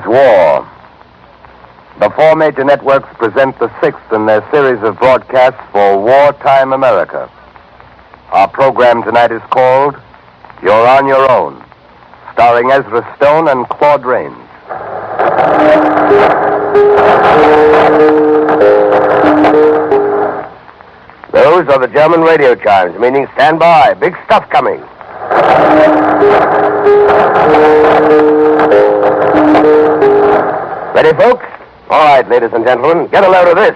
war. The four major networks present the sixth in their series of broadcasts for wartime America. Our program tonight is called You're on Your Own, starring Ezra Stone and Claude Rains. Those are the German radio chimes, meaning stand by. Big stuff coming. Ready, folks? All right, ladies and gentlemen, get a load of this.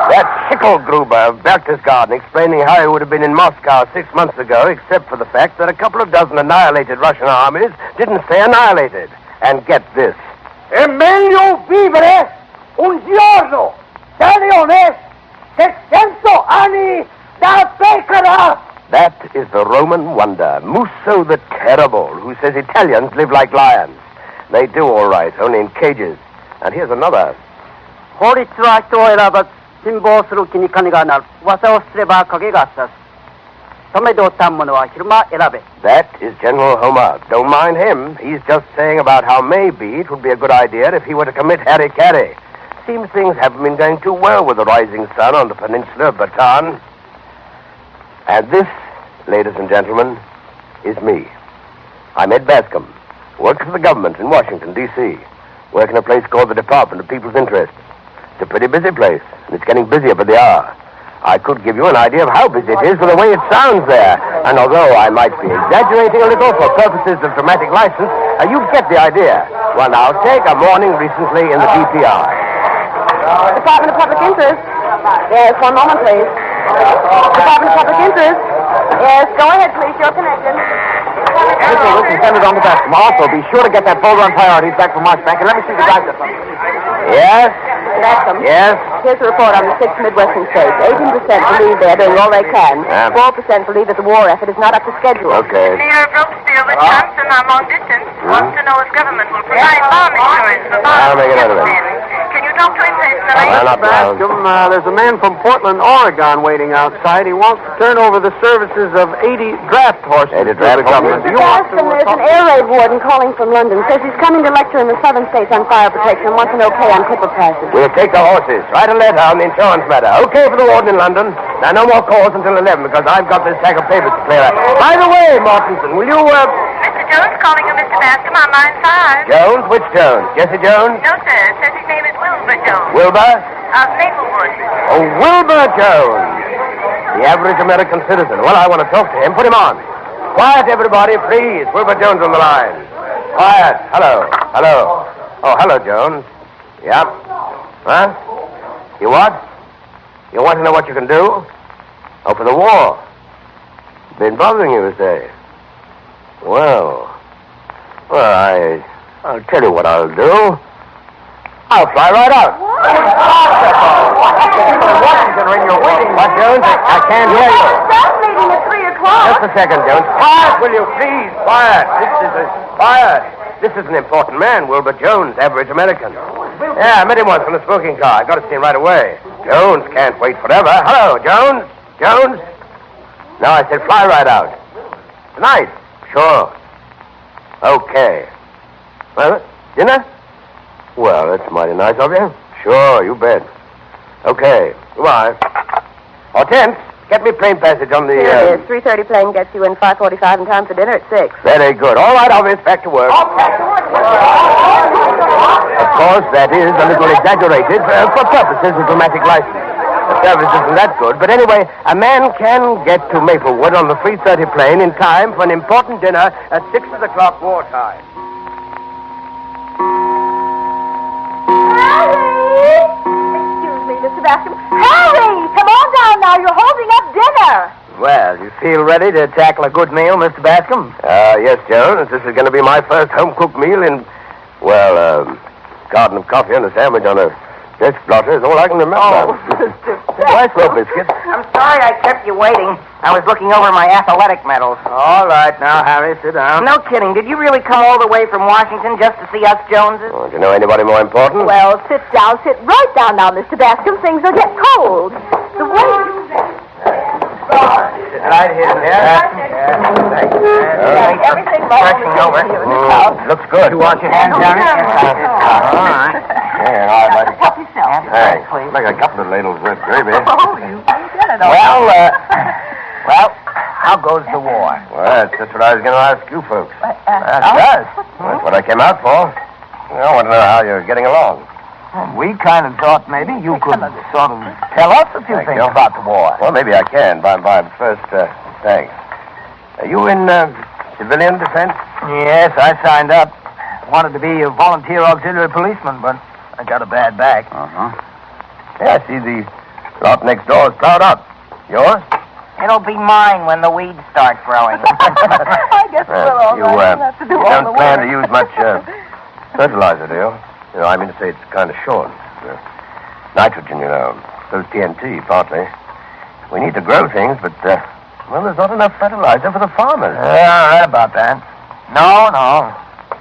That's Schicklgruber of Berchtesgaden explaining how he would have been in Moscow 6 months ago, except for the fact that a couple of dozen annihilated Russian armies didn't stay annihilated. And get this. È meglio vivere un giorno da leone 600 anni da pecora. That is the Roman wonder, Musso the Terrible, who says Italians live like lions. They do all right, only in cages. And here's another. 法律は人を選ばず辛抱する気に金がなる噂をすれば影がさす止めどったものは昼間選べ That is General Homer. Don't mind him. He's just saying about how maybe it would be a good idea if he were to commit harry-carry. Seems things haven't been going too well with the rising sun on the peninsula of Bataan. And this, ladies and gentlemen, is me. I'm Ed Bascom. Works for the government in Washington, D.C. Work in a place called the Department of People's Interests. It's a pretty busy place, and it's getting busier by the hour. I could give you an idea of how busy it is with the way it sounds there. And although I might be exaggerating a little for purposes of dramatic license, you get the idea. Well, now, take a morning recently in the DPR. Department of Public Interest. Yes, one moment, please. Department of Public Interest. Yes, go ahead, please. You're connected. Listen, send it on to Bascom. Also, be sure to get that folder on priorities back from Marshbank, and let me see the guys. Yes? Bascom. Yes? Here's a report on the 6 Midwestern states. 18% believe they're doing all they can. 4% believe that the war effort is not up to schedule. Okay. Mayor Brooksfield, Wisconsin, on long distance, wants to know if government will provide bomb insurance for bombs. I'll make a note of it. Can you talk to him personally? Not now. Bascom, there's a man from Portland, Oregon waiting outside. He wants to turn over the services of 80 draft horses. 80 draft to the government. horses? Do you want Bascom, there's an air raid warden calling from London. Says he's coming to lecture in the southern states on fire protection and wants an okay on Clipper passes. We'll take the horses. Write a letter on the insurance matter. Okay for the warden in London. Now, no more calls until 11 because I've got this stack of papers to clear out. By the way, Mortensen, will you, Mr. Jones calling you, Mr. Bascom, on line 5. Jones? Which Jones? Jesse Jones? No, sir. It says his name is Wilbur Jones. Wilbur? Of Maplewood. Oh, Wilbur Jones. The average American citizen. Well, I want to talk to him. Put him on. Quiet, everybody, please. Wilbur Jones on the line. Quiet. Hello. Hello. Oh, hello, Jones. Yeah? Huh? You what? You want to know what you can do? Oh, for the war. Been bothering you, you say? Well, I'll tell you what I'll do. I'll fly right out. Washington ring, you're waiting. What, Jones? I can't hear you. Staff meeting at 3 o'clock. Just a second, Jones. Quiet, will you, please? Quiet. Quiet. This is an important man, Wilbur Jones, average American. Yeah, I met him once on a smoking car. I got to see him right away. Jones can't wait forever. Hello, Jones? Jones? No, I said fly right out. Tonight? Sure. Okay. Well, dinner? Well, that's mighty nice of you. Sure, you bet. Okay. Goodbye. Hortense, get me plane passage on the... Here it is. 3:30 plane gets you in 5:45 in time for dinner at 6. Very good. All right, I'll be back to work. Of course, that is a little exaggerated for purposes of dramatic license. The service isn't that good, but anyway, a man can get to Maplewood on the 3:30 plane in time for an important dinner at 6 o'clock wartime. Harry! Excuse me, Mr. Bascom. Harry! Come on down now. You're holding up dinner. Well, you feel ready to tackle a good meal, Mr. Bascom? Yes, Jones. This is going to be my first home-cooked meal in, garden of coffee and a sandwich on a This blotter is all I can remember. Why so, Biscuit? I'm sorry I kept you waiting. I was looking over my athletic medals. All right, now, Harry, sit down. No kidding. Did you really come all the way from Washington just to see us Joneses? Oh, do you know anybody more important? Well, sit down. Sit right down now, Mr. Bascom. Things will get cold. The way... Right here. Everything Stretching over. Looks good. You wash your hands, Harry? All right. Yeah, I'd like to... Help yourself. Thanks. Like a couple of ladles with gravy. Oh, you did it. Well, how goes the war? Well, that's just what I was going to ask you folks. That's what I came out for. I want to know how you're getting along. We kind of thought maybe you could sort of tell us a few things about the war. Well, maybe I can. By first, thanks. Are you in civilian defense? Yes, I signed up. Wanted to be a volunteer auxiliary policeman, but I got a bad back. Yeah, I see the lot next door is plowed up. Yours? It'll be mine when the weeds start growing. I guess we'll all You have to do all don't the plan work. to use much fertilizer, do you? You know, I mean to say it's kind of short. Nitrogen, you know. Those TNT, partly. We need to grow things, but, well, there's not enough fertilizer for the farmers. Yeah, I read about that. No.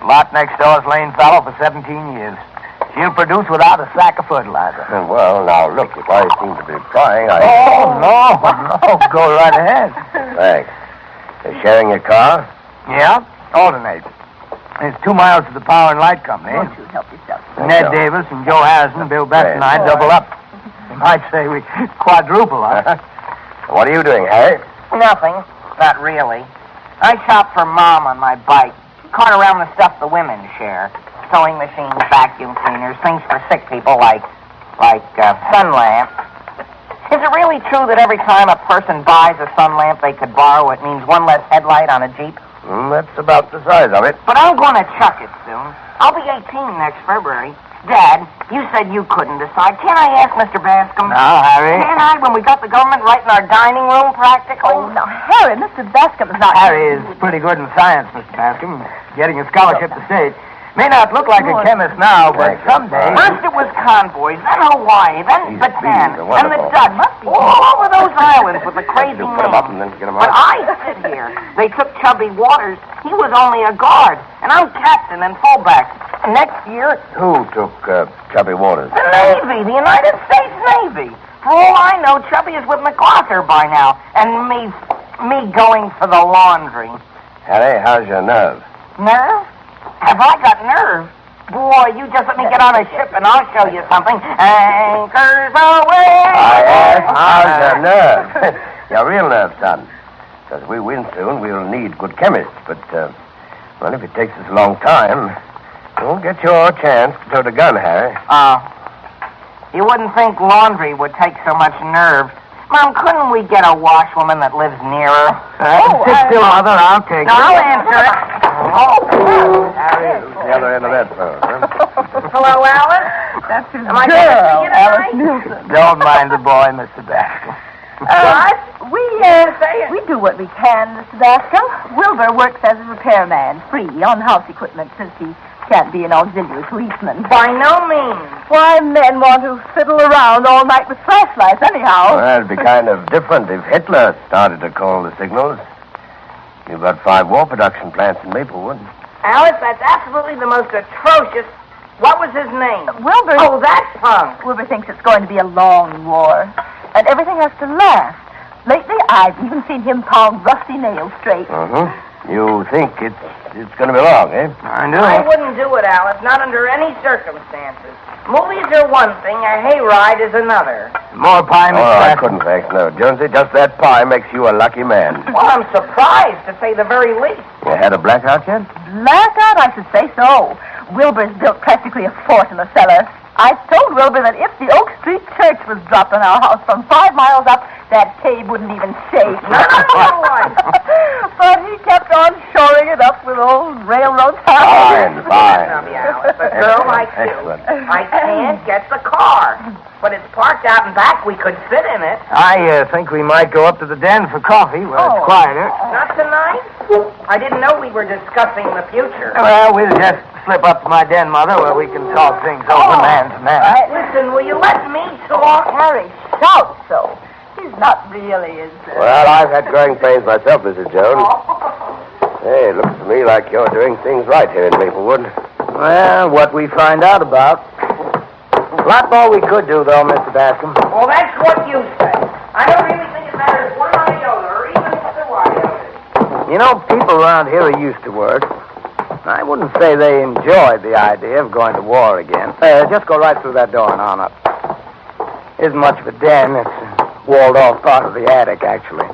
Lot next door's lain fallow for 17 years. She'll produce without a sack of fertilizer. Well, now, look, if I seem to be prying, No. Go right ahead. Thanks. They're sharing your car? Yeah, alternate. There's 2 miles to the Power and Light Company. Won't you help yourself? Ned Davis and Joe Harrison, Bill Best and I double up. You might say we quadruple up. What are you doing, Harry? Nothing. Not really. I shop for Mom on my bike. Cart around the stuff the women share. Sewing machines, vacuum cleaners, things for sick people like sun lamps. Is it really true that every time a person buys a sun lamp they could borrow, it means one less headlight on a Jeep? That's about the size of it. But I'm going to chuck it soon. I'll be 18 next February. Dad, you said you couldn't decide. Can't I ask Mr. Bascom? No, Harry. Can't I, when we got the government right in our dining room, practically? Oh, now, Harry, Mr. Bascom is not... Harry is pretty good in science, Mr. Bascom. Getting a scholarship to state. May not look like a chemist now, but someday... First it was convoys, then Hawaii, then Bataan, they're and the wonderful. Dutch. All over those islands with the crazy You put them up and names. then get them But out. I sit here. They took Chubby Waters. He was only a guard, and I'm captain and fullback. And next year, Who took Chubby Waters? the Navy, the United States Navy. For all I know, Chubby is with MacArthur by now, and me going for the laundry. Harry, how's your nerve? Nerve? Have I got nerve? Boy, you just let me get on a ship and I'll show you something. Anchors away! I asked, how's your nerve? Your real nerve, son. Because we win soon, we'll need good chemists. But, well, if it takes us a long time, you won't get your chance to tote a gun, Harry. You wouldn't think laundry would take so much nerve. Mom, couldn't we get a washwoman that lives nearer? Sit still, Mother. I'll take No, it. I'll answer it. The other end of that phone, huh? Hello, Alice? That's his Am I girl, going to see you Alice tonight? Nilsson. Don't mind the boy, Mr. Bascom. We do what we can, Mr. Bascom. Wilbur works as a repairman, free, on house equipment, since he can't be an auxiliary policeman. By no means. Why, men want to fiddle around all night with flashlights, anyhow. Well, it'd be kind of different if Hitler started to call the signals. You've got 5 war production plants in Maplewood. Alice, that's absolutely the most atrocious... What was his name? Wilbur... Oh, that punk. Wilbur thinks it's going to be a long war, and everything has to last. Lately, I've even seen him pound rusty nails straight. You think it's going to be long, eh? I do. I wouldn't do it, Alice, not under any circumstances. Movies are one thing, a hayride is another. More pie, Mr. Oh, I Bascom. couldn't thanks, no. Jonesy, just that pie makes you a lucky man. Well, I'm surprised, to say the very least. You had a blackout yet? Blackout, I should say so. Wilbur's built practically a fort in the cellar. I told Wilbur that if the Oak Street Church was dropped on our house from 5 miles up, that cave wouldn't even shake. But he kept on shoring it up with old railroad ties. Fine. Alice, a girl like you. Excellent. I can't get the car. But it's parked out in back. We could sit in it. I think we might go up to the den for coffee where it's quieter. Not tonight? I didn't know we were discussing the future. Well, we'll just slip up to my den, Mother, where we can talk things over man to man. Listen, will you let me talk? Harry, shout so. He's not really as... Well, I've had growing pains myself, Mrs. Jones. Hey, it looks to me like you're doing things right here in Maplewood. Well, what we find out about. A lot more we could do, though, Mr. Bascom. Well, that's what you say. I don't really think it matters one iota, or even the iota. You know, people around here are used to work. I wouldn't say they enjoy the idea of going to war again. Just go right through that door and on up. Isn't much of a den. It's a walled-off part of the attic, actually.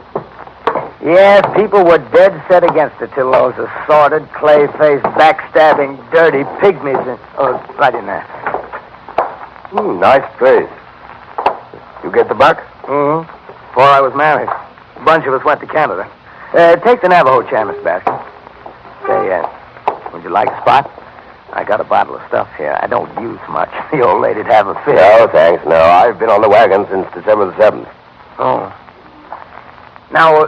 Yes, people were dead set against it till those assorted, clay-faced, backstabbing, dirty pygmies... right in there. Nice place. You get the buck? Mm-hmm. Before I was married. A bunch of us went to Canada. Take the Navajo chair, Mr. Baskin. Say, would you like a spot? I got a bottle of stuff here. I don't use much. The old lady'd have a fit. No, thanks, no. I've been on the wagon since December the 7th. Oh. Now,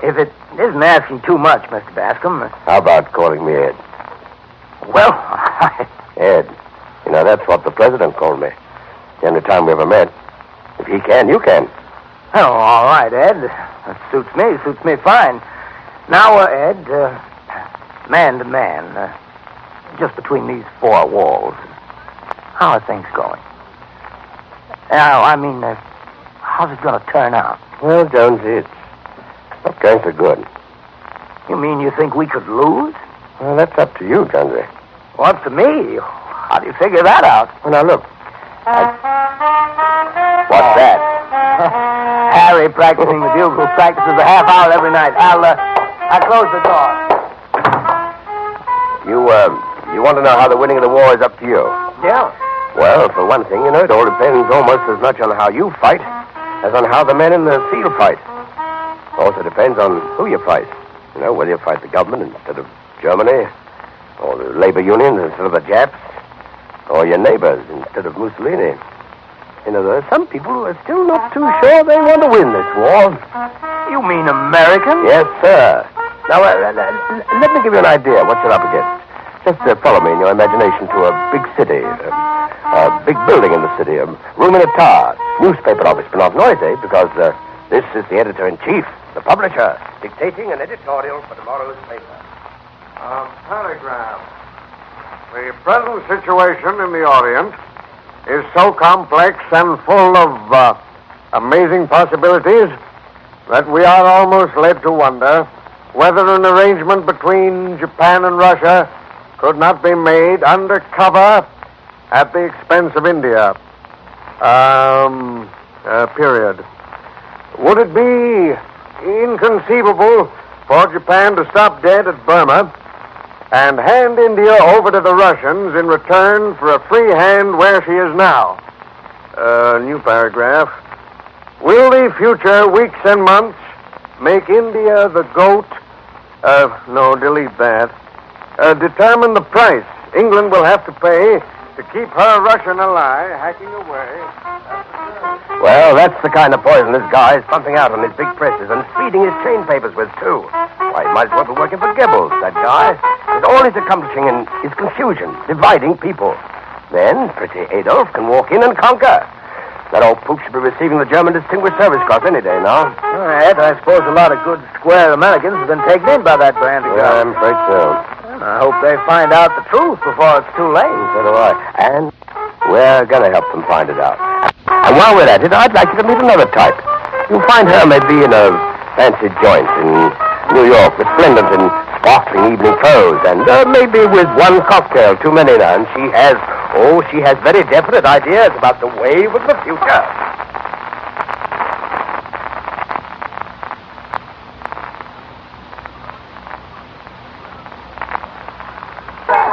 if it isn't asking too much, Mr. Bascom... How about calling me Ed? Well, Ed. You know, that's what the president called me. The only time we ever met. If he can, you can. Oh, all right, Ed. That suits me fine. Now, Ed, man to man, just between these four walls, how are things going? How's it going to turn out? Well, Jonesy, it's not going so good. You mean you think we could lose? Well, that's up to you, Jonesy. Well, up to me? How do you figure that out? Well, now, look. What's that? Harry practicing the bugle practices a half hour every night. I'll close the door. You want to know how the winning of the war is up to you? Yeah. Well, for one thing, you know, it all depends almost as much on how you fight as on how the men in the field fight. Also depends on who you fight. You know, whether you fight the government instead of Germany, or the labor unions instead of the Japs, or your neighbors instead of Mussolini. You know, there are some people who are still not too sure they want to win this war. You mean Americans? Yes, sir. Now, let me give you an idea what you're up against. Just follow me in your imagination to a big city, a big building in the city, a room in a tower, newspaper office, but not noisy, because this is the editor-in-chief, the publisher, dictating an editorial for tomorrow's paper. Paragraph. The present situation in the Orient is so complex and full of amazing possibilities that we are almost led to wonder whether an arrangement between Japan and Russia could not be made under cover at the expense of India. Period. Would it be inconceivable for Japan to stop dead at Burma and hand India over to the Russians in return for a free hand where she is now? New paragraph. Will the future weeks and months make India the goat? No, delete that. Determine the price England will have to pay to keep her Russian ally hacking away. Well, that's the kind of poison this guy is pumping out on his big presses and feeding his chain papers with, too. Why, he might as well be working for Goebbels, that guy. And all he's accomplishing is confusion, dividing people. Then pretty Adolf can walk in and conquer. That old poop should be receiving the German Distinguished Service Cross any day now. Ed, I suppose a lot of good, square Americans have been taken in by that brand of Yeah, I'm afraid so. I hope they find out the truth before it's too late. So do I. And we're going to help them find it out. And while we're at it, I'd like you to meet another type. You'll find her maybe in a fancy joint in New York, resplendent in sparkling evening clothes, and maybe with one cocktail too many now. And she has very definite ideas about the wave of the future.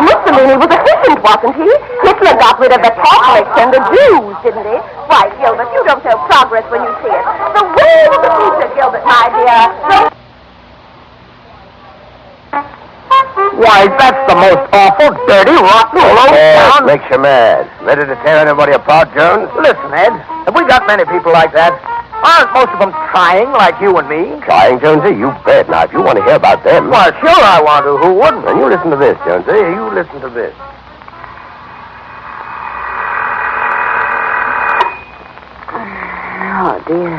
Mussolini was efficient, wasn't he? Hitler got rid of the Catholics and the Jews, didn't he? Why, Gilbert, you don't know progress when you see it. The wave of the future, Gilbert, my dear. Why, that's the most awful, dirty, rotten, low-down... Makes you mad. Ready to tear anybody apart, Jones? Listen, Ed, have we got many people like that? Aren't most of them trying like you and me? Trying, Jonesy? You bet. Now, if you want to hear about them... Well, sure I want to. Who wouldn't? Then you listen to this, Jonesy. You listen to this. Oh, dear.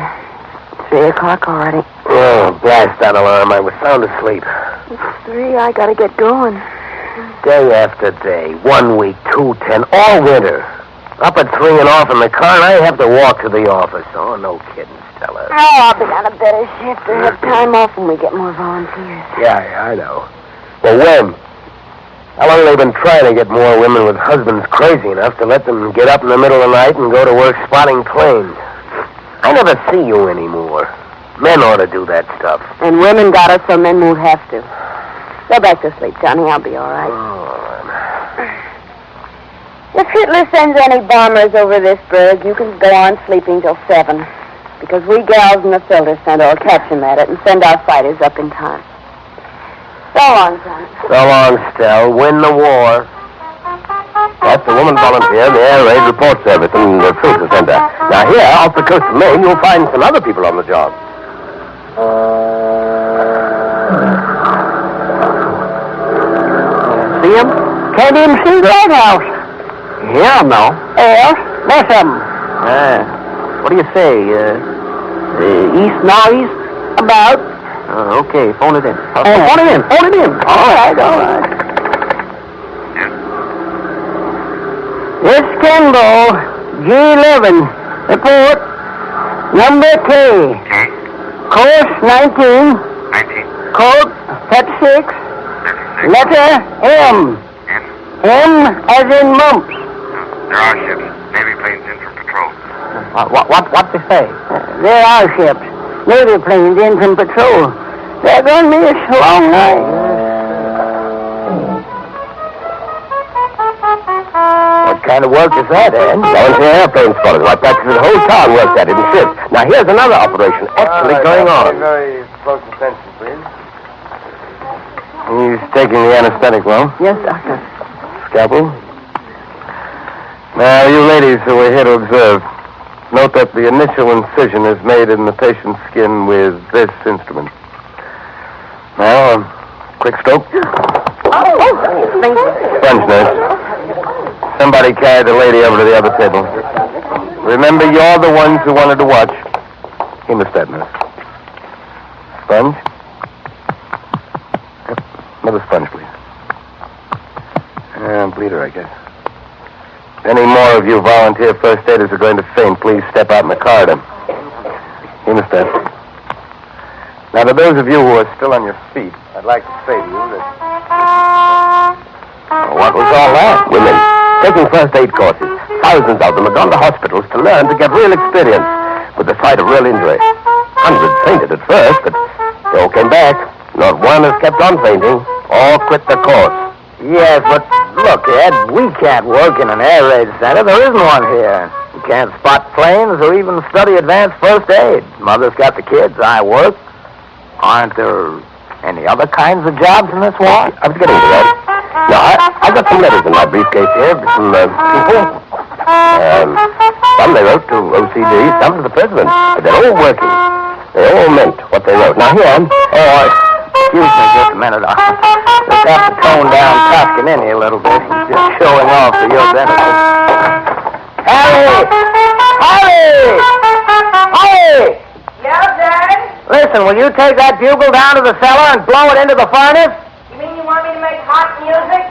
3 o'clock already. Oh, blast that alarm. I was sound asleep. It's 3. I gotta get going. Day after day. 1 week, 2, 10, all winter. Up at 3 and off in the car, and I have to walk to the office. Oh, no kidding, Stella. Oh, I'll be on a better shift or have time off when we get more volunteers. Yeah, I know. Well, when? How long have they been trying to get more women with husbands crazy enough to let them get up in the middle of the night and go to work spotting planes? I never see you anymore. Men ought to do that stuff. And women got us, so men won't have to. Go back to sleep, Johnny. I'll be all right. Oh, If Hitler sends any bombers over this berg, you can go on sleeping till 7. Because we gals in the filter center will catch them at it and send our fighters up in time. So long, Johnny. So long, Stell. Win the war. That's the woman volunteer in the Air Raid Report Service in the Filter Center. Now, here, off the coast of Maine, you'll find some other people on the job. See him? Can't even see the lighthouse. Yeah, no. Yes, there's some. What do you say? East, northeast, about. Okay, phone it in. Phone it in. All right. This Kenbo, G11, report, number K. Course 19. Code 36. Letter M. M as in mumps. There are ships. Navy planes in for patrol. What they say? There are ships. Navy planes in from patrol. They're going to be a long night. What kind of work is that, Ed? Volunteer airplane spotters. Why, practically the whole town works at it in shifts. Now, here's another operation actually going on. Very close attention, please. He's taking the anesthetic, well? Yes, Doctor. Scalpel? Now, you ladies who are here to observe, note that the initial incision is made in the patient's skin with this instrument. Now, quick stroke. Sponge nurse. Somebody carry the lady over to the other table. Remember, you're the ones who wanted to watch. Hemostat nurse. Sponge. Yep. Another sponge, please. Bleeder, I guess. If any more of you volunteer first aiders are going to faint, please step out in the corridor. Hemostat. Now, to those of you who are still on your feet, I'd like to say to you that... What was all that? Women. Taking first aid courses. Thousands of them have gone to hospitals to learn to get real experience with the site of real injury. Hundreds fainted at first, but they all came back. Not one has kept on fainting. All quit the course. Yes, but look, Ed, we can't work in an air raid center. There isn't one here. We can't spot planes or even study advanced first aid. Mother's got the kids. I work. Aren't there any other kinds of jobs in this war? I was getting to that. Now, I've got some letters in my briefcase here from people. Some they wrote to OCD, some to the president. But they're all working. They all meant what they wrote. Now, here, Excuse me just a minute. I'll just have to tone down Toscanini a little bit. He's just showing off for your benefit. Harry! Yeah, Dad? Listen, will you take that bugle down to the cellar and blow it into the furnace? You mean you want me to make hot music?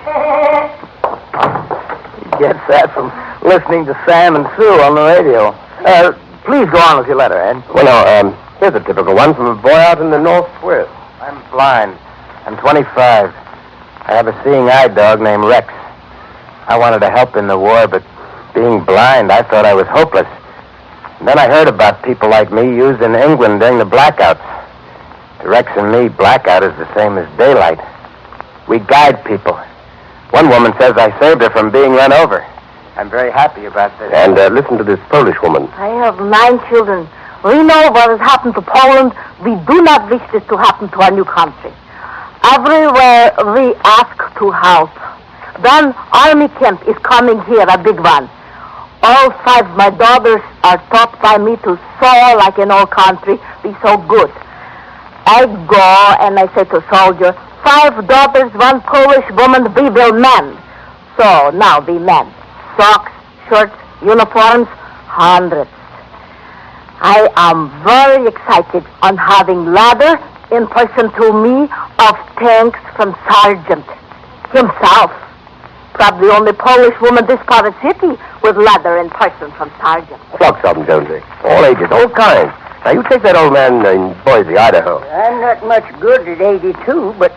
He gets that from listening to Sam and Sue on the radio. Please go on with your letter, Ed. well, now, here's a typical one from a boy out in the Northwest. I'm blind. I'm 25. I have a seeing eye dog named Rex. I wanted to help in the war, but being blind, I thought I was hopeless. And then I heard about people like me used in England during the blackouts. To Rex and me, blackout is the same as daylight. We guide people. One woman says I saved her from being run over. I'm very happy about this. And listen to this Polish woman. I have 9 children. We know what has happened to Poland. We do not wish this to happen to our new country. Everywhere we ask to help. Then army camp is coming here, a big one. All 5 of my daughters are taught by me to sew like in all country, be so good. I go and I say to soldier, 5 daughters, 1 Polish woman, we will mend. So now we mend. Socks, shirts, uniforms, hundreds. I am very excited on having ladder in person to me of thanks from Sergeant himself. Probably only Polish woman this part of city with ladder in person from Sergeant. Flocks of them, Jonesy. All ages, all kinds. Now, you take that old man in Boise, Idaho. I'm not much good at 82, but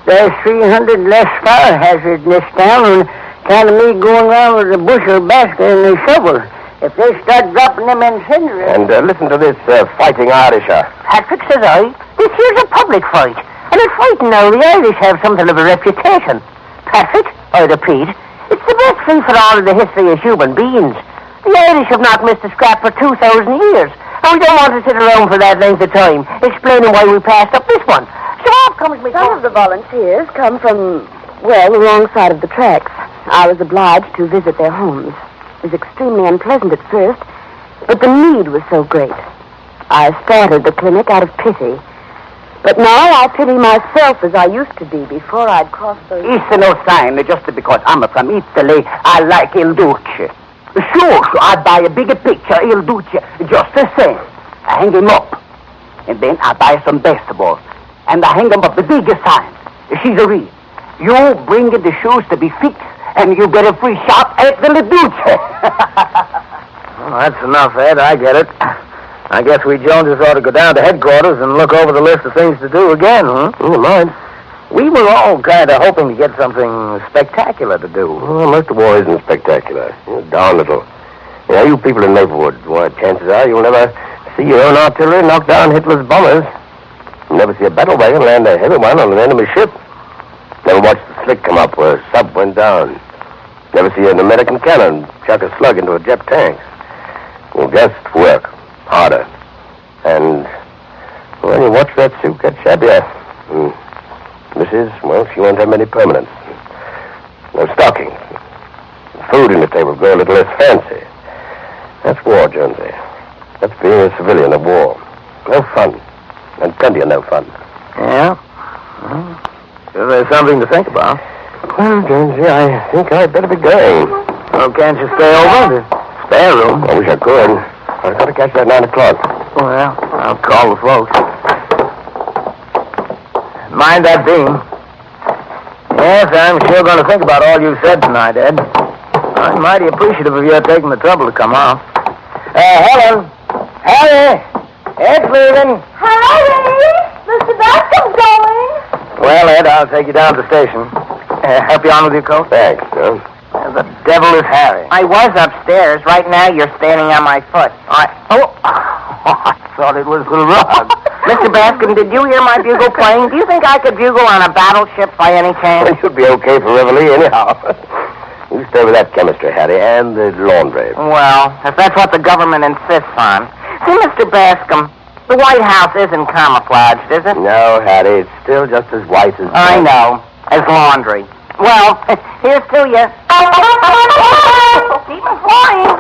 there's 300 less fire hazards in this town and kind of me going around with a bushel basket and a shovel. If they start dropping them incinerators... And listen to this fighting Irisher. Patrick, says I, this here's a public fight. And in fighting now, the Irish have something of a reputation. Patrick, I repeat, it's the best free-for-all in the history of human beings. The Irish have not missed a scrap for 2,000 years. And we don't want to sit around for that length of time explaining why we passed up this one. So off comes me... Some of the volunteers come from, well, the wrong side of the tracks. I was obliged to visit their homes. It was extremely unpleasant at first, but the need was so great. I started the clinic out of pity. But now I pity myself as I used to be before I'd crossed the... It's no sign that just because I'm from Italy, I like Il Duce. Sure, I buy a bigger picture, Il Duce, just the same. I hang him up. And then I buy some vegetables. And I hang him up the biggest sign. She's a real. You bring in the shoes to be fixed, and you get a free shot at the Il Duce. Well, that's enough, Ed. I get it. I guess we Joneses ought to go down to headquarters and look over the list of things to do again, huh? Mind. We were all kind of hoping to get something spectacular to do. Well, most of the war isn't spectacular. Darn little. You people in Maplewood, why, chances are you'll never see your own artillery knock down Hitler's bombers. You'll never see a battle wagon land a heavy one on an enemy ship. Never watch the slick come up where a sub went down. Never see an American cannon chuck a slug into a Jap tank. We'll just work harder. And when you watch that suit get shabbier, Mrs., well, she won't have many permanents. No stockings. Food in the table grow a little less fancy. That's war, Jonesy. That's being a civilian of war. No fun. And plenty of no fun. Yeah? Well, there's something to think about. Well, Jonesy, I think I'd better be going. Oh, can't you stay over? The spare room. I wish I could. I've got to catch that 9 o'clock. Well, I'll call the folks. Mind that beam. Yes, I'm sure going to think about all you've said tonight, Ed. I'm mighty appreciative of your taking the trouble to come off. Helen! Harry! Ed's leaving. Harry! Mr. Bascom's going. Well, Ed, I'll take you down to the station. Help you on with your coat? Thanks, son. The devil is Harry. I was upstairs. Right now, you're standing on my foot. I thought it was the rug. Mr. Bascom, did you hear my bugle playing? Do you think I could bugle on a battleship by any chance? It should be okay for Reveille anyhow. You stay with that chemistry, Hattie, and the laundry. Well, if that's what the government insists on. See, Mr. Bascom, the White House isn't camouflaged, is it? No, Hattie, it's still just as white as... I know. As laundry. Well, here's to you. Keep 'em flying.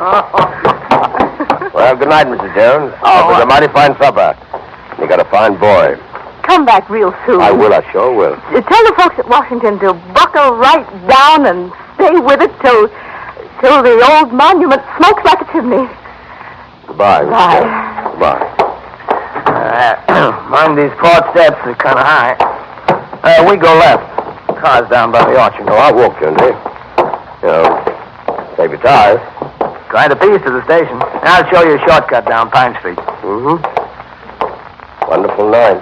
Well, good night, Mrs. Jones. That was a mighty fine supper. You got a fine boy. Come back real soon. I will, I sure will. Tell the folks at Washington to buckle right down and stay with it till the old monument smokes like a chimney. Goodbye, Mrs. Bye. Jones. Goodbye. Mind these port steps are kind of high. We go left. Car's down by the orchard. No, I'll walk, Jonesy. Save your tires. Try the piece to the station. I'll show you a shortcut down Pine Street. Mm-hmm. Wonderful night.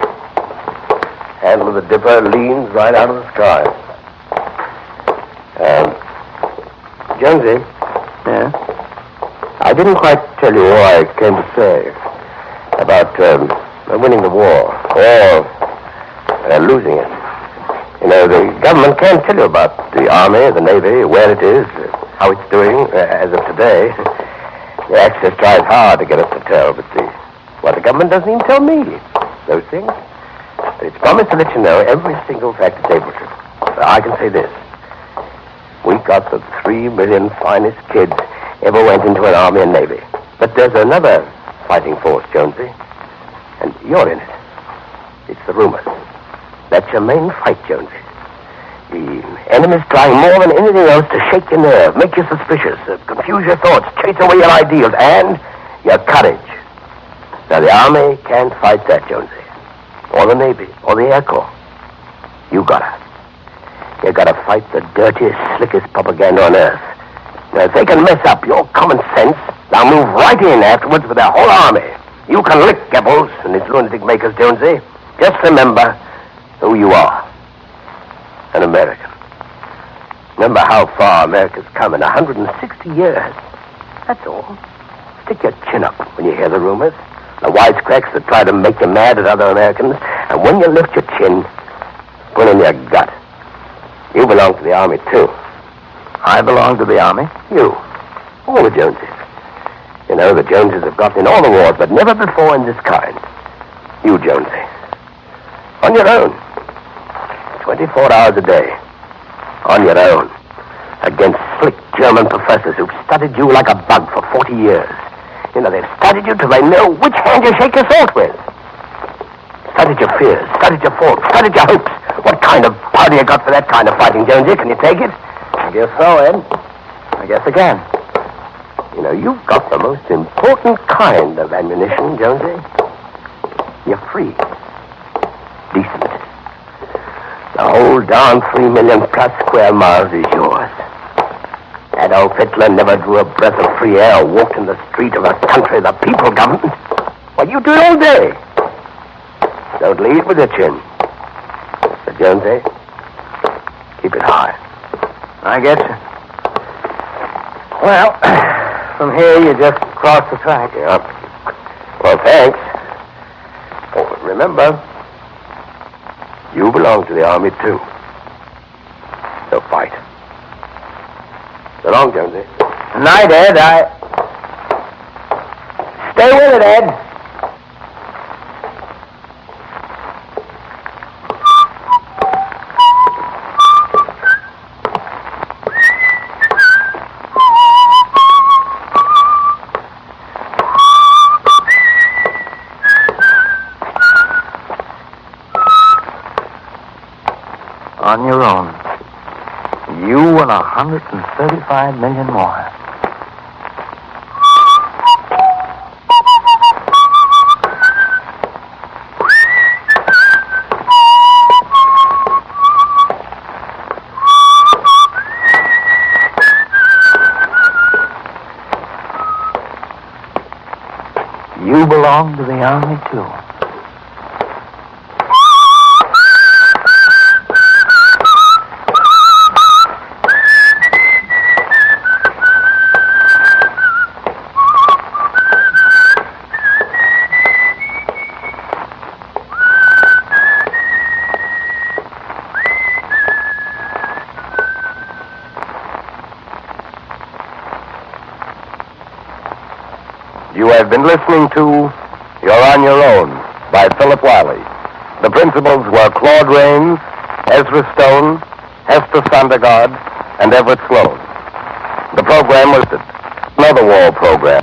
Handle of the dipper leans right out of the sky. Jonesy. Yeah? I didn't quite tell you all I came to say about winning the war or losing it. The government can't tell you about the Army, the Navy, where it is, how it's doing as of today. The Axis tries hard to get us to tell, but the government doesn't even tell me those things. But it's promised to let you know every single fact it's able to. I can say this. We got the 3 million finest kids ever went into an army and navy. But there's another fighting force, Jonesy. And you're in it. It's the rumors. That's your main fight, Jonesy. The enemy's trying more than anything else to shake your nerve, make you suspicious, confuse your thoughts, chase away your ideals, and your courage. Now, the Army can't fight that, Jonesy. Or the Navy, or the Air Corps. You gotta. You gotta fight the dirtiest, slickest propaganda on earth. Now, if they can mess up your common sense, they'll move right in afterwards with their whole army. You can lick Goebbels and his lunatic makers, Jonesy. Just remember who you are. An American. Remember how far America's come in 160 years. That's all. Stick your chin up when you hear the rumors. The wisecracks that try to make you mad at other Americans. And when you lift your chin, put in your gut. You belong to the Army, too. I belong to the Army? You. All the Joneses. You know, the Joneses have gotten in all the wars, but never before in this kind. You, Jonesy. On your own. 24 hours a day. On your own. Against slick German professors who've studied you like a bug for 40 years. You know, they've studied you till they know which hand you shake your salt with. Studied your fears, studied your faults, studied your hopes. What kind of powder you got for that kind of fighting, Jonesy? Can you take it? I guess so, Ed. I guess I can. You know, you've got the most important kind of ammunition, Jonesy. You're free. Decent. The whole darn 3 million plus square miles is yours. Adolf Hitler never drew a breath of free air or walked in the street of a country the people governed. Why, you do it all day. Don't lead with your chin. But, Jonesy, keep it high. I get you. Well, from here you just cross the track. Yeah. Well, thanks. Oh, remember, you belong to the Army, too. So fight. So long, Jonesy. Night, Ed. Stay with it, Ed. On your own. You and 135 million more. You belong to the Army, too. You have been listening to You're on Your Own by Philip Wiley. The principals were Claude Rains, Ezra Stone, Hester Sondergaard, and Everett Sloan. The program was another war program.